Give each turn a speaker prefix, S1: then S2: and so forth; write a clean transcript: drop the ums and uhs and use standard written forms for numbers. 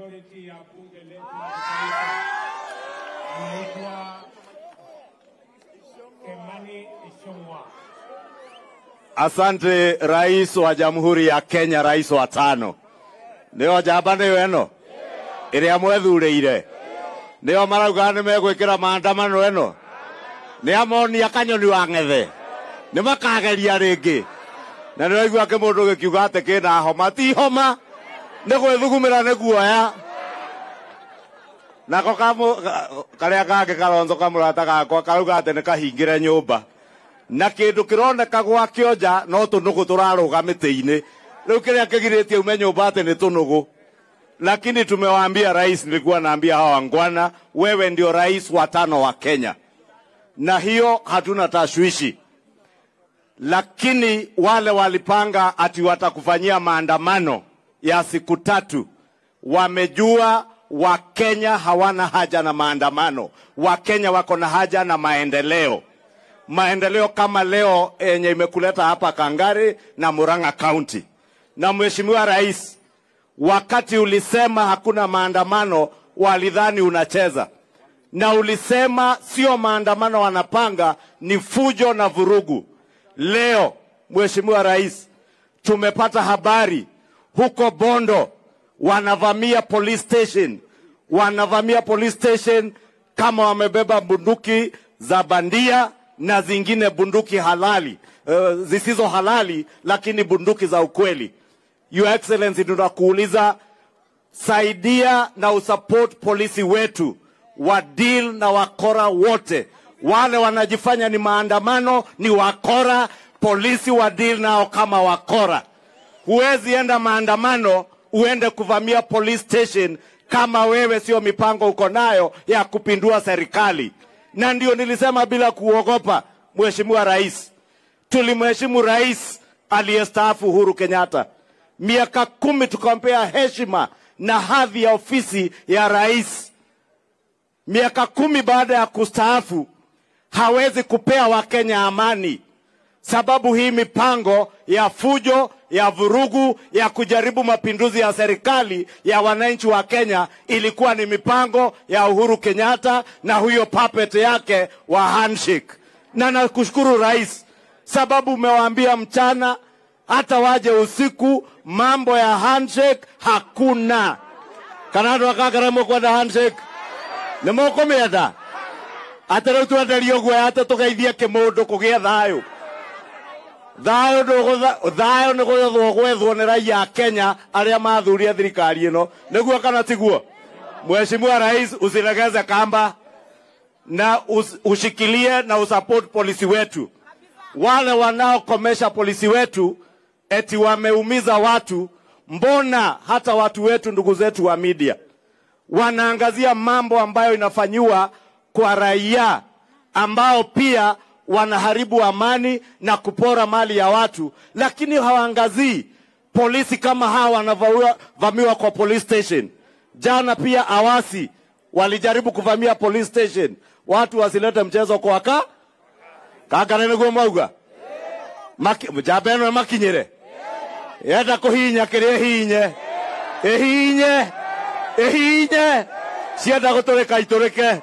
S1: majority ya bunge letu la kitaifa anaitwa Kimani Ichung'wah.
S2: Asante Rais wa Jamhuri ya Kenya, rais wa tano. Ndio jabane weno. Iria mwethureire. Ndio marauga ni megwikira maandamano eno. Ni amoni akanyoni wa ngethe. Ni makageria ringi. Na ndio igua ke mundu gikiuga ate kina homa ti homa. Ni gwithugumira ni guoya. Nako karia kage Kalonzo kamurata gakwa karuga ate ni kahingire nyumba. Na kindu kironeka gwa kionja no tunugu turaruga miti-ini. Riu kiria kigiritie ume nyumba ate ni tunugu. Lakini tumewaambia rais, nilikuwa naambia hawa wangwana, wewe ndio rais wa tano wa Kenya. Na hiyo hatuna tashwishi. Lakini wale walipanga ati watakufanyia maandamano ya siku 3, wamejua Wakenya hawana haja na maandamano. Wakenya wako na haja na maendeleo. Maendeleo kama leo yenye imekuleta hapa Kangari na Murang'a County. Na Mheshimiwa Rais, wakati ulisema hakuna maandamano, walidhani unacheza. Na ulisema sio maandamano wanapanga, ni fujo na vurugu. Leo, Mheshimiwa Rais, tumepata habari huko Bondo wanavamia police station. Wanavamia police station kama wamebeba bunduki za bandia na zingine bunduki halali, zisizo halali lakini bunduki za ukweli. Your Excellency, tunakuuliza saidia na usupport polisi wetu wa deal na wakora wote. Wale wanajifanya ni maandamano ni wakora, polisi wa deal nao kama wakora. Huwezi enda maandamano uende kuvamia police station kama wewe sio mipango uko nayo ya kupindua serikali. Na ndio nilisema bila kuogopa, Mheshimiwa Rais. Tulimheshimu rais aliyestaafu Uhuru Kenyatta. Miaka 10 tukampea heshima na hadhi ya ofisi ya rais. Miaka 10 baada ya kustaafu hawezi kupea Wakenya amani. Sababu hii mipango ya fujo, ya vurugu, ya kujaribu mapinduzi ya serikali ya wananchi wa Kenya ilikuwa ni mipango ya Uhuru Kenyatta na huyo puppet yake wa handshake. Na nakushukuru rais, sababu umewaambia mchana hata waje usiku, mambo ya handshake hakuna. Kanado wakakaremo kwa da handshake. Nemoko meada. Ata rau tuandario gwe ata tugeithia kimundu kugia thayo. Thayo ni gwethwo ni raia Kenya aria mathuria thirikari ino. Niguo kana tiguo? Mheshimiwa Rais, usilegeze kamba na ushikilie na usupport polisi wetu. Wale wanaokomesha polisi wetu eti wameumiza watu, mbona hata watu wetu, ndugu zetu wa media, wanaangazia mambo ambayo inafanywa kwa raia ambao pia wanaharibu amani na kupora mali ya watu, lakini hawaangazii polisi kama hawa wanavamiwa kwa police station. Jana pia Awasi walijaribu kuvamia police station. Watu wasilete mchezo kwa kaka nene gwo mauga mjabeno makinyire yenda kuhinya kirie hinye ehinye sienda gutureka itureke